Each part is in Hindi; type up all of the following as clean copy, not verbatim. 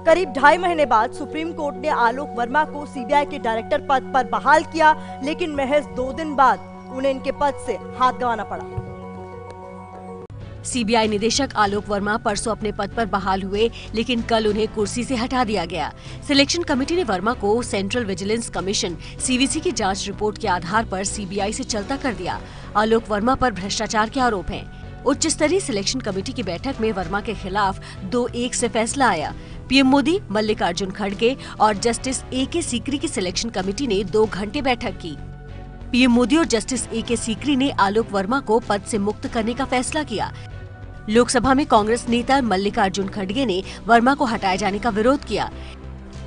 करीब 2.5 महीने बाद सुप्रीम कोर्ट ने आलोक वर्मा को सीबीआई के डायरेक्टर पद पर बहाल किया, लेकिन महज 2 दिन बाद उन्हें इनके पद से हाथ गंवाना पड़ा। सीबीआई निदेशक आलोक वर्मा परसों अपने पद पर बहाल हुए, लेकिन कल उन्हें कुर्सी से हटा दिया गया। सिलेक्शन कमेटी ने वर्मा को सेंट्रल विजिलेंस कमीशन सीवीसी की जांच रिपोर्ट के आधार पर सीबीआई से चलता कर दिया। आलोक वर्मा पर भ्रष्टाचार के आरोप हैं। उच्च स्तरीय सिलेक्शन कमेटी की बैठक में वर्मा के खिलाफ 2-1 से फैसला आया। पीएम मोदी, मल्लिकार्जुन खड़गे और जस्टिस ए.के. सीकरी की सिलेक्शन कमेटी ने 2 घंटे बैठक की। पीएम मोदी और जस्टिस ए.के. सीकरी ने आलोक वर्मा को पद से मुक्त करने का फैसला किया। लोकसभा में कांग्रेस नेता मल्लिकार्जुन खड़गे ने वर्मा को हटाए जाने का विरोध किया।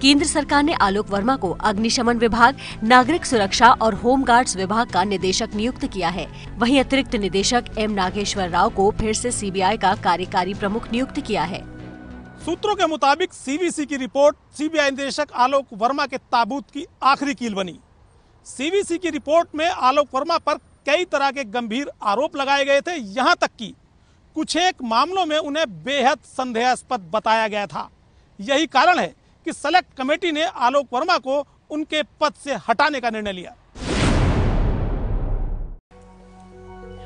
केंद्र सरकार ने आलोक वर्मा को अग्निशमन विभाग, नागरिक सुरक्षा और होमगार्ड्स विभाग का निदेशक नियुक्त किया है। वहीं अतिरिक्त निदेशक एम. नागेश्वर राव को फिर से सीबीआई का कार्यकारी प्रमुख नियुक्त किया है। सूत्रों के मुताबिक सीवीसी की रिपोर्ट सीबीआई निदेशक आलोक वर्मा के ताबूत की आखिरी कील बनी। सीवीसी की रिपोर्ट में आलोक वर्मा पर कई तरह के गंभीर आरोप लगाए गए थे, यहाँ तक कि कुछ एक मामलों में उन्हें बेहद संदेहास्पद बताया गया था। यही कारण है कि सेलेक्ट कमेटी ने आलोक वर्मा को उनके पद से हटाने का निर्णय लिया।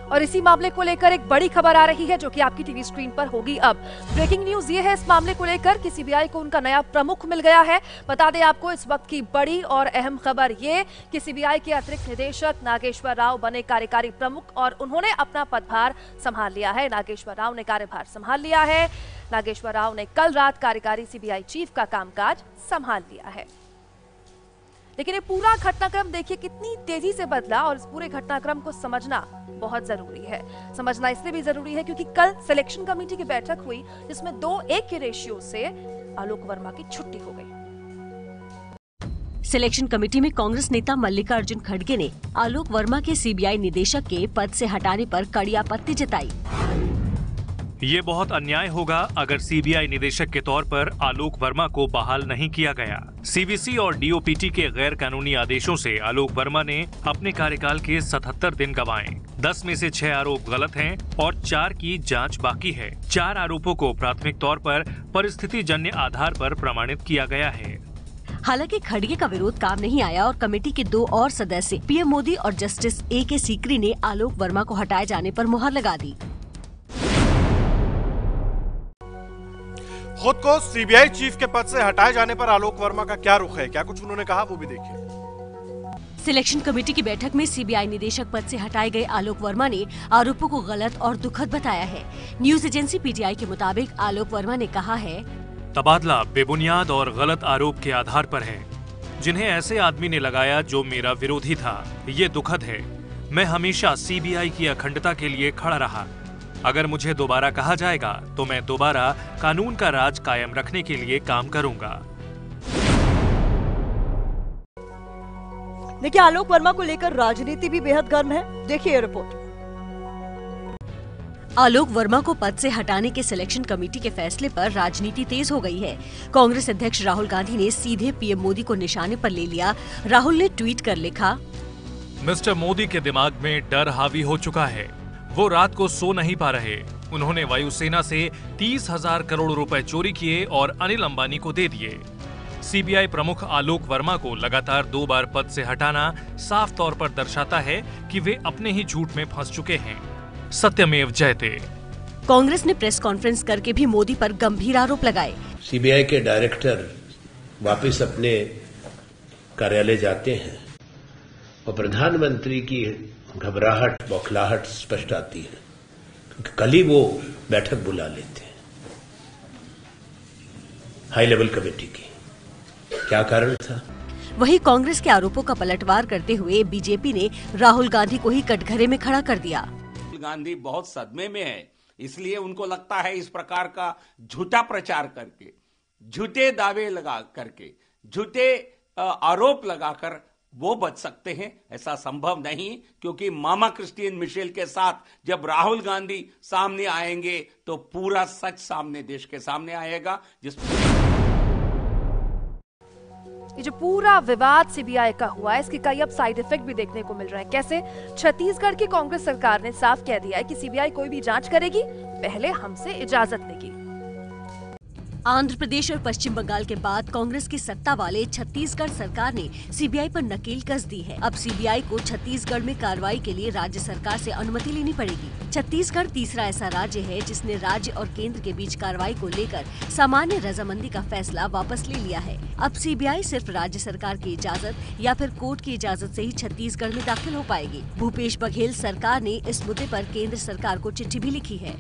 और इसी मामले को लेकर एक बड़ी खबर आ रही है जो कि आपकी टीवी स्क्रीन पर होगी। अब ब्रेकिंग न्यूज ये है इस मामले को लेकर कि सीबीआई को उनका नया प्रमुख मिल गया है। बता दें आपको इस वक्त की बड़ी और अहम खबर ये कि सीबीआई के अतिरिक्त निदेशक नागेश्वर राव बने कार्यकारी प्रमुख और उन्होंने अपना पदभार संभाल लिया है। नागेश्वर राव ने कार्यभार संभाल लिया है। नागेश्वर राव ने कल रात कार्यकारी सीबीआई चीफ का कामकाज संभाल लिया है। लेकिन ये पूरा घटनाक्रम देखिए कितनी तेजी से बदला और इस पूरे घटनाक्रम को समझना बहुत जरूरी है। समझना इसलिए भी जरूरी है क्योंकि कल सिलेक्शन कमेटी की बैठक हुई जिसमें 2-1 के रेशियो से आलोक वर्मा की छुट्टी हो गई। सिलेक्शन कमेटी में कांग्रेस नेता मल्लिकार्जुन खड़गे ने आलोक वर्मा के सीबीआई निदेशक के पद से हटाने पर कड़ी आपत्ति जताई। ये बहुत अन्याय होगा अगर सीबीआई निदेशक के तौर पर आलोक वर्मा को बहाल नहीं किया गया। सीवीसी और डीओपीटी के गैर कानूनी आदेशों से आलोक वर्मा ने अपने कार्यकाल के 77 दिन गंवाए। 10 में से 6 आरोप गलत हैं और 4 की जांच बाकी है। 4 आरोपों को प्राथमिक तौर पर परिस्थिति जन्य आधार पर प्रमाणित किया गया है। हालांकि खड़गे का विरोध काम नहीं आया और कमेटी के 2 और सदस्य पीएम मोदी और जस्टिस ए.के. सीकरी ने आलोक वर्मा को हटाए जाने पर मुहर लगा दी। खुद को सीबीआई चीफ के पद से हटाए जाने पर आलोक वर्मा का क्या रुख है, क्या कुछ उन्होंने कहा, वो भी देखिए। सिलेक्शन कमेटी की बैठक में सीबीआई निदेशक पद से हटाए गए आलोक वर्मा ने आरोपों को गलत और दुखद बताया है। न्यूज एजेंसी पीटीआई के मुताबिक आलोक वर्मा ने कहा है, तबादला बेबुनियाद और गलत आरोप के आधार पर है, जिन्हें ऐसे आदमी ने लगाया जो मेरा विरोधी था। ये दुखद है। मैं हमेशा सीबीआई की अखंडता के लिए खड़ा रहा। अगर मुझे दोबारा कहा जाएगा तो मैं दोबारा कानून का राज कायम रखने के लिए काम करूंगा। देखिए आलोक वर्मा को लेकर राजनीति भी बेहद गर्म है। देखिए रिपोर्ट। आलोक वर्मा को पद से हटाने के सिलेक्शन कमेटी के फैसले पर राजनीति तेज हो गई है। कांग्रेस अध्यक्ष राहुल गांधी ने सीधे पीएम मोदी को निशाने पर ले लिया। राहुल ने ट्वीट कर लिखा, मिस्टर मोदी के दिमाग में डर हावी हो चुका है। वो रात को सो नहीं पा रहे। उन्होंने वायुसेना से 30,000 करोड़ रुपए चोरी किए और अनिल अंबानी को दे दिए। सीबीआई प्रमुख आलोक वर्मा को लगातार 2 बार पद से हटाना साफ तौर पर दर्शाता है कि वे अपने ही झूठ में फंस चुके हैं। सत्यमेव जयते। कांग्रेस ने प्रेस कॉन्फ्रेंस करके भी मोदी पर गंभीर आरोप लगाए। सीबीआई के डायरेक्टर वापस अपने कार्यालय जाते हैं और प्रधानमंत्री की घबराहट, बौखलाहट स्पष्ट आती है क्योंकि कल ही वो बैठक बुला लेते हैं हाई लेवल कमेटी की। क्या कारण था? वहीं कांग्रेस के आरोपों का पलटवार करते हुए बीजेपी ने राहुल गांधी को ही कटघरे में खड़ा कर दिया। राहुल गांधी बहुत सदमे में है, इसलिए उनको लगता है इस प्रकार का झूठा प्रचार करके, झूठे दावे लगा करके, झूठे आरोप लगाकर वो बच सकते हैं। ऐसा संभव नहीं, क्योंकि मामा क्रिस्टियन मिशेल के साथ जब राहुल गांधी सामने आएंगे तो पूरा सच सामने देश के सामने आएगा। ये जो पूरा विवाद सीबीआई का हुआ है, इसके कई अब साइड इफेक्ट भी देखने को मिल रहे हैं। कैसे? छत्तीसगढ़ की कांग्रेस सरकार ने साफ कह दिया है कि सीबीआई कोई भी जांच करेगी, पहले हमसे इजाजत लेगी। आंध्र प्रदेश और पश्चिम बंगाल के बाद कांग्रेस की सत्ता वाले छत्तीसगढ़ सरकार ने सीबीआई पर नकेल कस दी है। अब सीबीआई को छत्तीसगढ़ में कार्रवाई के लिए राज्य सरकार से अनुमति लेनी पड़ेगी। छत्तीसगढ़ तीसरा ऐसा राज्य है जिसने राज्य और केंद्र के बीच कार्रवाई को लेकर सामान्य रजामंदी का फैसला वापस ले लिया है। अब सीबीआई सिर्फ राज्य सरकार की इजाजत या फिर कोर्ट की इजाजत से ही छत्तीसगढ़ में दाखिल हो पाएगी। भूपेश बघेल सरकार ने इस मुद्दे पर केंद्र सरकार को चिट्ठी भी लिखी है।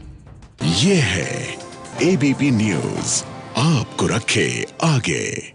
ये है एबीपी न्यूज़, आपको रखे आगे।